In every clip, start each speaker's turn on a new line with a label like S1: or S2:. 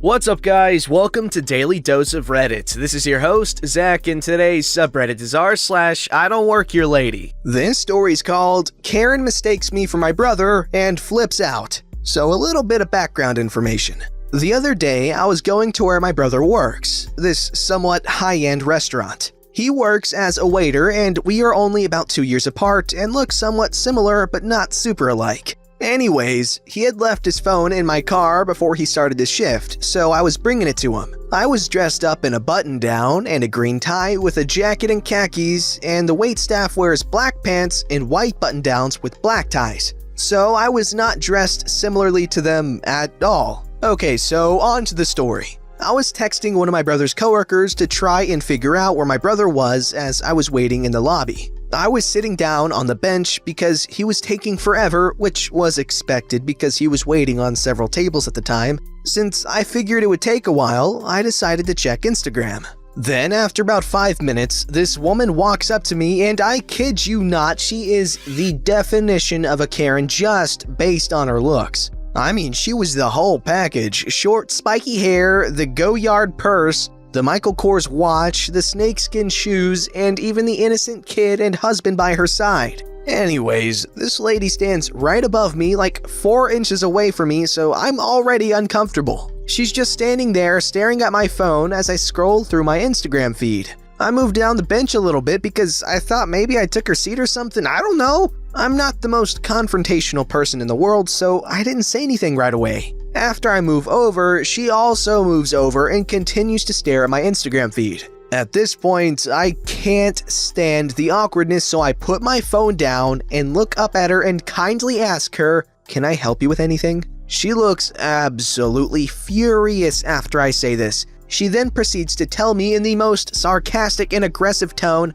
S1: What's up, guys? Welcome to Daily Dose of Reddit. This is your host, Zach, and today's subreddit is r/IDontWorkHereLady. This story's called Karen Mistakes Me for My Brother and Flips Out. So a little bit of background information. The other day, I was going to where my brother works, this somewhat high-end restaurant. He works as a waiter, and we are only about 2 years apart and look somewhat similar but not super alike. Anyways, he had left his phone in my car before he started his shift, so I was bringing it to him. I was dressed up in a button-down and a green tie with a jacket and khakis, and the waitstaff wears black pants and white button-downs with black ties. So I was not dressed similarly to them at all. Okay, so on to the story. I was texting one of my brother's coworkers to try and figure out where my brother was as I was waiting in the lobby. I was sitting down on the bench because he was taking forever, which was expected because he was waiting on several tables at the time. Since I figured it would take a while, I decided to check Instagram. Then, after about 5 minutes, this woman walks up to me, and I kid you not, she is the definition of a Karen just based on her looks. I mean, she was the whole package. Short, spiky hair, the Goyard purse, the Michael Kors watch, the snakeskin shoes, and even the innocent kid and husband by her side. Anyways, this lady stands right above me, like 4 inches away from me, so I'm already uncomfortable. She's just standing there staring at my phone as I scroll through my Instagram feed. I moved down the bench a little bit because I thought maybe I took her seat or something, I don't know. I'm not the most confrontational person in the world, so I didn't say anything right away. After I move over, she also moves over and continues to stare at my Instagram feed. At this point, I can't stand the awkwardness, so I put my phone down and look up at her and kindly ask her, "Can I help you with anything?" She looks absolutely furious after I say this. She then proceeds to tell me in the most sarcastic and aggressive tone,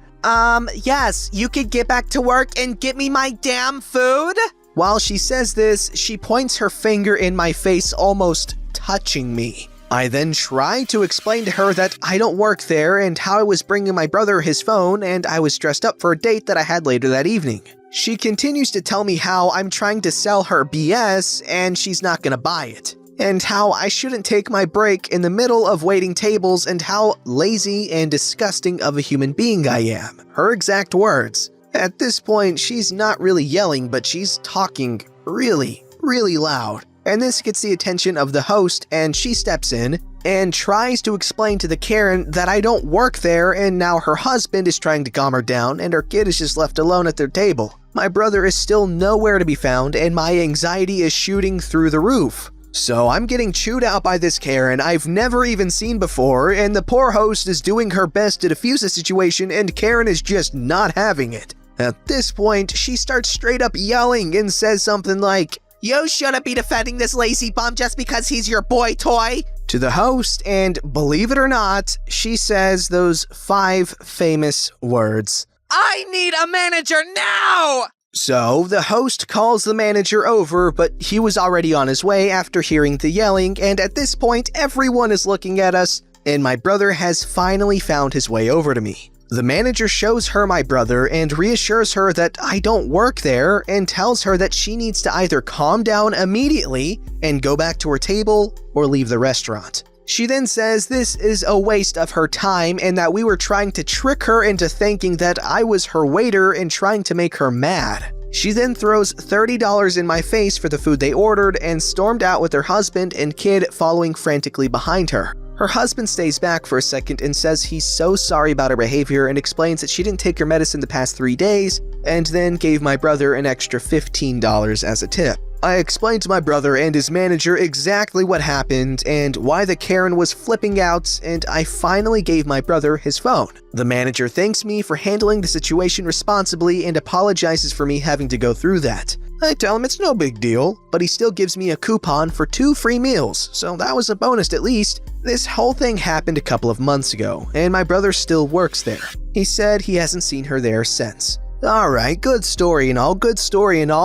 S1: yes, you could get back to work and get me my damn food?" While she says this, she points her finger in my face, almost touching me. I then try to explain to her that I don't work there and how I was bringing my brother his phone and I was dressed up for a date that I had later that evening. She continues to tell me how I'm trying to sell her BS and she's not gonna buy it, and how I shouldn't take my break in the middle of waiting tables and how lazy and disgusting of a human being I am. Her exact words. At this point, she's not really yelling, but she's talking really, really loud. And this gets the attention of the host, and she steps in and tries to explain to the Karen that I don't work there, and now her husband is trying to calm her down, and her kid is just left alone at their table. My brother is still nowhere to be found, and my anxiety is shooting through the roof. So I'm getting chewed out by this Karen I've never even seen before, and the poor host is doing her best to defuse the situation, and Karen is just not having it. At this point, she starts straight up yelling and says something like, "You shouldn't be defending this lazy bum just because he's your boy toy," to the host, and believe it or not, she says those 5 famous words, "I need a manager now!" So the host calls the manager over, but he was already on his way after hearing the yelling, and at this point, everyone is looking at us, and my brother has finally found his way over to me. The manager shows her my brother and reassures her that I don't work there and tells her that she needs to either calm down immediately and go back to her table or leave the restaurant. She then says this is a waste of her time and that we were trying to trick her into thinking that I was her waiter and trying to make her mad. She then throws $30 in my face for the food they ordered and stormed out with her husband and kid following frantically behind her. Her husband stays back for a second and says he's so sorry about her behavior and explains that she didn't take her medicine the past 3 days and then gave my brother an extra $15 as a tip. I explained to my brother and his manager exactly what happened and why the Karen was flipping out, and I finally gave my brother his phone. The manager thanks me for handling the situation responsibly and apologizes for me having to go through that. I tell him it's no big deal, but he still gives me a coupon for 2 free meals, so that was a bonus at least. This whole thing happened a couple of months ago, and my brother still works there. He said he hasn't seen her there since. Alright, good story and all,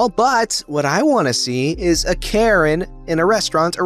S1: but what I want to see is a Karen in a restaurant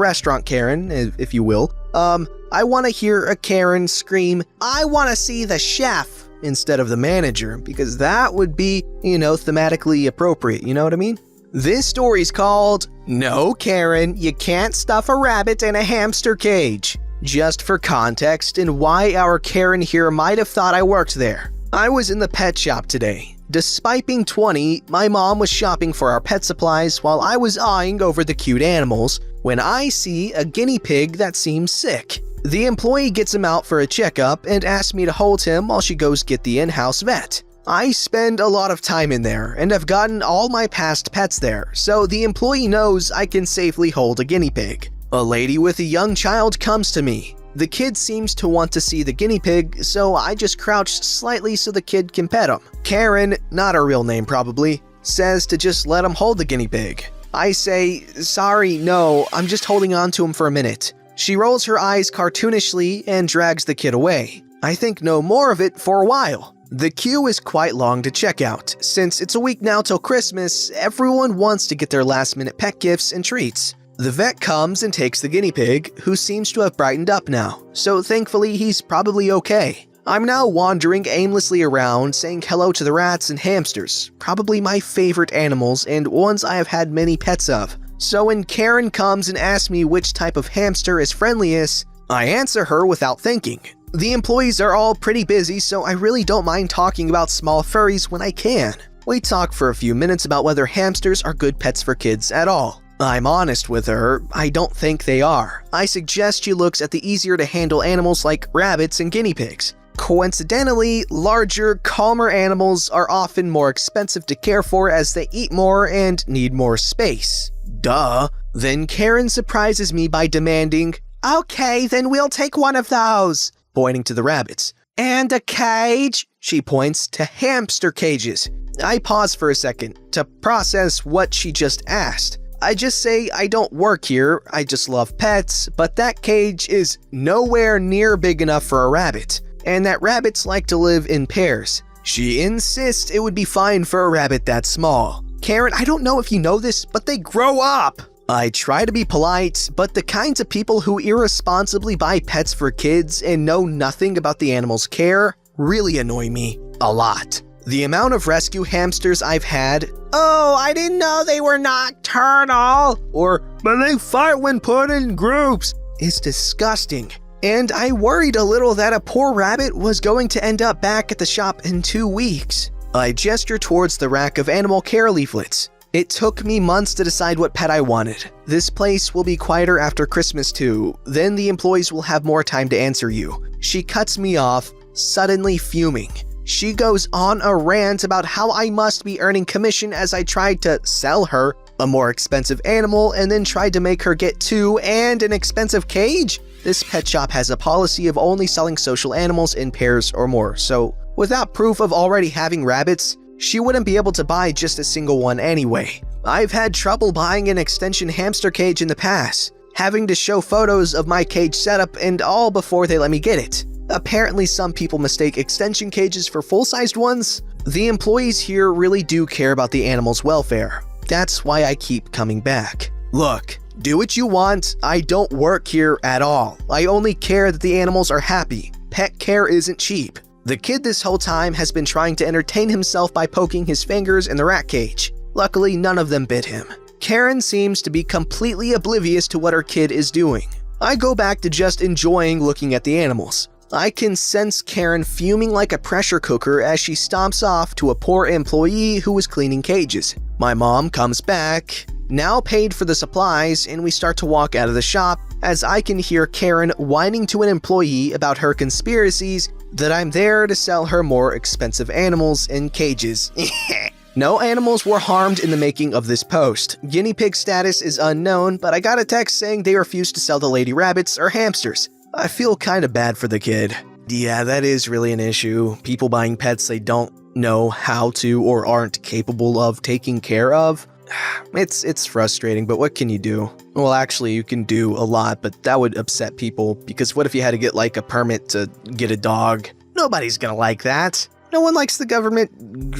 S1: Karen, if you will. I want to hear a Karen scream, "I want to see the chef," instead of the manager, because that would be, thematically appropriate, you know what I mean? This story's called, No, Karen, You Can't Stuff a Rabbit in a Hamster Cage. Just for context and why our Karen here might have thought I worked there. I was in the pet shop today. Despite being 20, my mom was shopping for our pet supplies while I was eyeing over the cute animals when I see a guinea pig that seems sick. The employee gets him out for a checkup and asks me to hold him while she goes get the in-house vet. I spend a lot of time in there and have gotten all my past pets there, so the employee knows I can safely hold a guinea pig. A lady with a young child comes to me. The kid seems to want to see the guinea pig, so I just crouch slightly so the kid can pet him. Karen, not her real name probably, says to just let him hold the guinea pig. I say, sorry, no, I'm just holding on to him for a minute. She rolls her eyes cartoonishly and drags the kid away. I think no more of it for a while. The queue is quite long to check out. Since it's a week now till Christmas, everyone wants to get their last-minute pet gifts and treats. The vet comes and takes the guinea pig, who seems to have brightened up now, so thankfully he's probably okay. I'm now wandering aimlessly around, saying hello to the rats and hamsters, probably my favorite animals and ones I have had many pets of. So when Karen comes and asks me which type of hamster is friendliest, I answer her without thinking. The employees are all pretty busy, so I really don't mind talking about small furries when I can. We talk for a few minutes about whether hamsters are good pets for kids at all. I'm honest with her, I don't think they are. I suggest she looks at the easier to handle animals like rabbits and guinea pigs. Coincidentally, larger, calmer animals are often more expensive to care for as they eat more and need more space. Duh. Then Karen surprises me by demanding, okay, then we'll take one of those, pointing to the rabbits. And a cage? She points to hamster cages. I pause for a second to process what she just asked. I just say I don't work here, I just love pets, but that cage is nowhere near big enough for a rabbit, and that rabbits like to live in pairs. She insists it would be fine for a rabbit that small. Karen, I don't know if you know this, but they grow up! I try to be polite, but the kinds of people who irresponsibly buy pets for kids and know nothing about the animal's care really annoy me a lot. The amount of rescue hamsters I've had, oh, I didn't know they were nocturnal, or, but they fight when put in groups, is disgusting. And I worried a little that a poor rabbit was going to end up back at the shop in 2 weeks. I gesture towards the rack of animal care leaflets. It took me months to decide what pet I wanted. This place will be quieter after Christmas too, then the employees will have more time to answer you. She cuts me off, suddenly fuming. She goes on a rant about how I must be earning commission as I tried to sell her a more expensive animal and then tried to make her get two and an expensive cage. This pet shop has a policy of only selling social animals in pairs or more, so without proof of already having rabbits, she wouldn't be able to buy just a single one anyway. I've had trouble buying an extension hamster cage in the past, having to show photos of my cage setup and all before they let me get it. Apparently some people mistake extension cages for full-sized ones. The employees here really do care about the animal's welfare. That's why I keep coming back. Look, do what you want, I don't work here at all. I only care that the animals are happy. Pet care isn't cheap. The kid this whole time has been trying to entertain himself by poking his fingers in the rat cage. Luckily, none of them bit him. Karen seems to be completely oblivious to what her kid is doing. I go back to just enjoying looking at the animals. I can sense Karen fuming like a pressure cooker as she stomps off to a poor employee who was cleaning cages. My mom comes back, now paid for the supplies, and we start to walk out of the shop as I can hear Karen whining to an employee about her conspiracies that I'm there to sell her more expensive animals in cages. No animals were harmed in the making of this post. Guinea pig status is unknown, but I got a text saying they refused to sell the lady rabbits or hamsters. I feel kinda bad for the kid. Yeah, that is really an issue. People buying pets they don't know how to or aren't capable of taking care of. It's frustrating, but what can you do? Well, actually, you can do a lot, but that would upset people, because what if you had to get like a permit to get a dog? Nobody's gonna like that. No one likes the government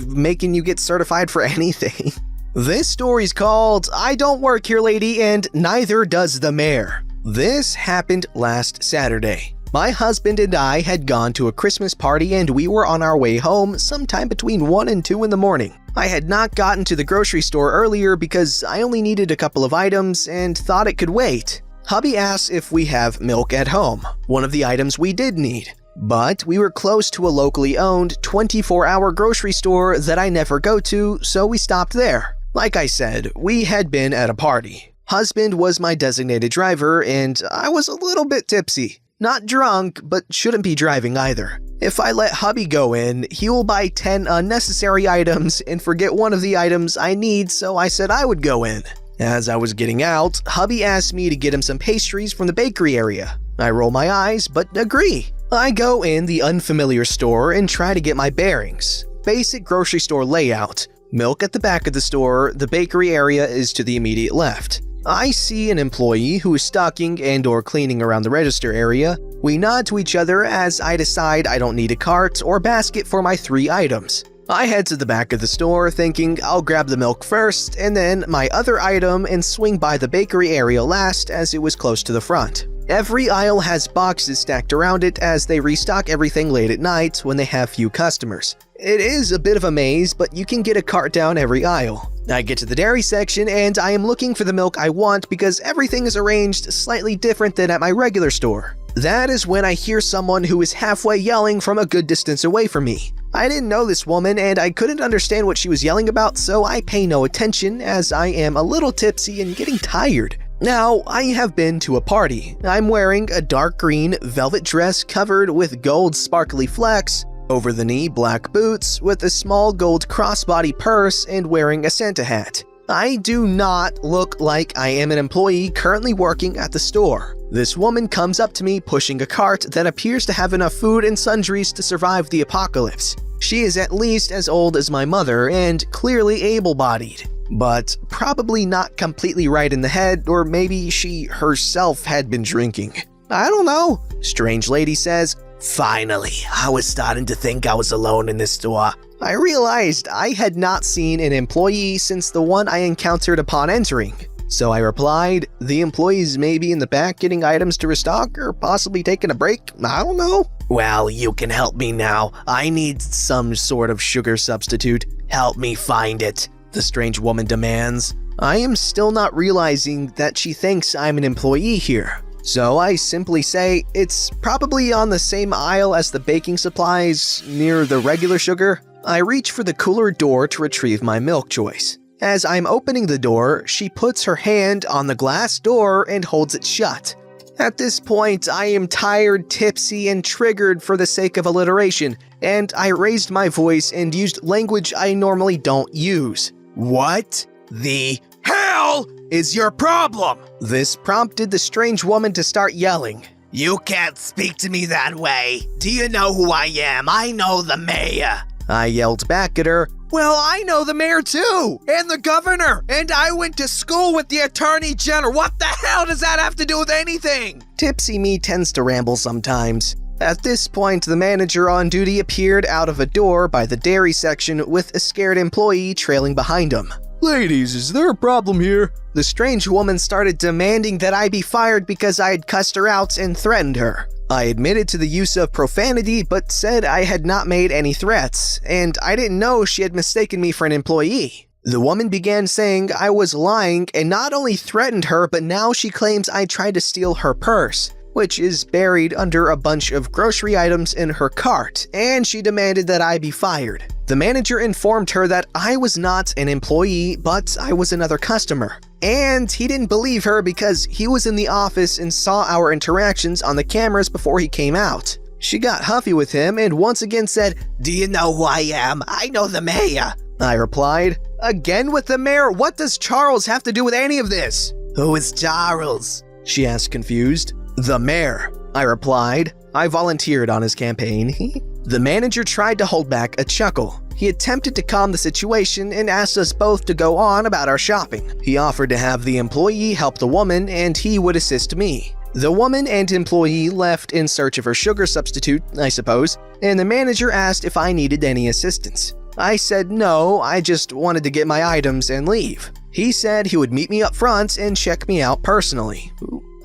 S1: making you get certified for anything. This story's called I Don't Work Here Lady and Neither Does the Mayor. This happened last Saturday. My husband and I had gone to a Christmas party and we were on our way home sometime between 1 and 2 in the morning. I had not gotten to the grocery store earlier because I only needed a couple of items and thought it could wait. Hubby asks if we have milk at home, one of the items we did need. But we were close to a locally owned 24-hour grocery store that I never go to, so we stopped there. Like I said, we had been at a party. Husband was my designated driver and I was a little bit tipsy. Not drunk, but shouldn't be driving either. If I let hubby go in, he will buy 10 unnecessary items and forget one of the items I need, so I said I would go in. As I was getting out, hubby asked me to get him some pastries from the bakery area. I roll my eyes, but agree. I go in the unfamiliar store and try to get my bearings. Basic grocery store layout. Milk at the back of the store, the bakery area is to the immediate left. I see an employee who is stocking and/or cleaning around the register area. We nod to each other as I decide I don't need a cart or basket for my 3 items. I head to the back of the store thinking I'll grab the milk first and then my other item and swing by the bakery area last as it was close to the front. Every aisle has boxes stacked around it as they restock everything late at night when they have few customers. It is a bit of a maze, but you can get a cart down every aisle. I get to the dairy section and I am looking for the milk I want because everything is arranged slightly different than at my regular store. That is when I hear someone who is halfway yelling from a good distance away from me. I didn't know this woman and I couldn't understand what she was yelling about, so I pay no attention as I am a little tipsy and getting tired. Now, I have been to a party. I'm wearing a dark green velvet dress covered with gold sparkly flecks, over-the-knee black boots with a small gold crossbody purse and wearing a Santa hat. I do not look like I am an employee currently working at the store. This woman comes up to me pushing a cart that appears to have enough food and sundries to survive the apocalypse. She is at least as old as my mother and clearly able-bodied, but probably not completely right in the head, or maybe she herself had been drinking. I don't know. Strange lady says, "Finally, I was starting to think I was alone in this store." I realized I had not seen an employee since the one I encountered upon entering. So I replied, "The employees may be in the back getting items to restock or possibly taking a break. I don't know." "Well, you can help me now. I need some sort of sugar substitute. Help me find it," the strange woman demands. I am still not realizing that she thinks I'm an employee here. So I simply say, "It's probably on the same aisle as the baking supplies near the regular sugar." I reach for the cooler door to retrieve my milk choice. As I'm opening the door, she puts her hand on the glass door and holds it shut. At this point, I am tired, tipsy, and triggered for the sake of alliteration, and I raised my voice and used language I normally don't use. "What the hell is your problem?" This prompted the strange woman to start yelling. "You can't speak to me that way. Do you know who I am? I know the mayor." I yelled back at her, "Well, I know the mayor too, and the governor, and I went to school with the attorney general. What the hell does that have to do with anything?" Tipsy me tends to ramble sometimes. At this point, the manager on duty appeared out of a door by the dairy section with a scared employee trailing behind him. "Ladies, is there a problem here?" The strange woman started demanding that I be fired because I had cussed her out and threatened her. I admitted to the use of profanity but said I had not made any threats, and I didn't know she had mistaken me for an employee. The woman began saying I was lying and not only threatened her, but now she claims I tried to steal her purse, which is buried under a bunch of grocery items in her cart, and she demanded that I be fired. The manager informed her that I was not an employee, but I was another customer. And he didn't believe her because he was in the office and saw our interactions on the cameras before he came out. She got huffy with him and once again said, "Do you know who I am? I know the mayor." I replied, "Again with the mayor? What does Charles have to do with any of this?" "Who is Charles?" she asked confused. "The mayor," I replied. I volunteered on his campaign. The manager tried to hold back a chuckle. He attempted to calm the situation and asked us both to go on about our shopping. He offered to have the employee help the woman and he would assist me. The woman and employee left in search of her sugar substitute, I suppose, and the manager asked if I needed any assistance. I said no, I just wanted to get my items and leave. He said he would meet me up front and check me out personally.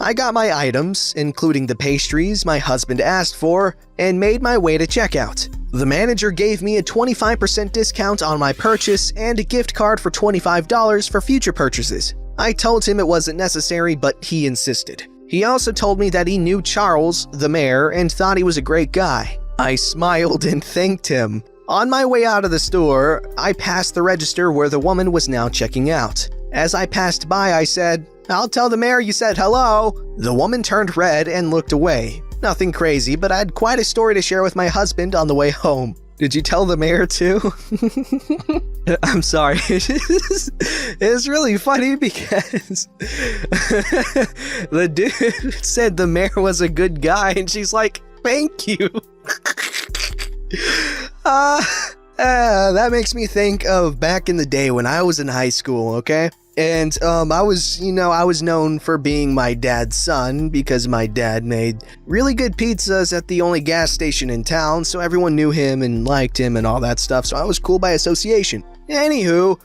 S1: I got my items, including the pastries my husband asked for, and made my way to checkout. The manager gave me a 25% discount on my purchase and a gift card for $25 for future purchases. I told him it wasn't necessary, but he insisted. He also told me that he knew Charles, the mayor, and thought he was a great guy. I smiled and thanked him. On my way out of the store, I passed the register where the woman was now checking out. As I passed by, I said, "I'll tell the mayor you said hello." The woman turned red and looked away. Nothing crazy, but I had quite a story to share with my husband on the way home. Did you tell the mayor too? I'm sorry. It's really funny because the dude said the mayor was a good guy, and she's like, "Thank you." That makes me think of back in the day when I was in high school, okay? And I was known for being my dad's son because my dad made really good pizzas at the only gas station in town, so everyone knew him and liked him and all that stuff, so I was cool by association. Anywho,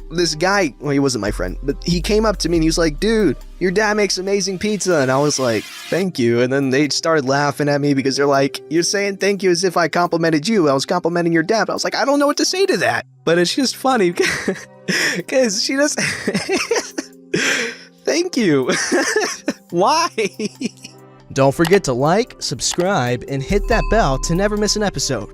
S1: this guy, well, he wasn't my friend, but he came up to me and he was like, "Dude, your dad makes amazing pizza." And I was like, "Thank you." And then they started laughing at me because they're like, "You're saying thank you as if I complimented you. I was complimenting your dad." But I was like, I don't know what to say to that. But it's just funny because she does. Thank you. Why? Don't forget to like, subscribe, and hit that bell to never miss an episode.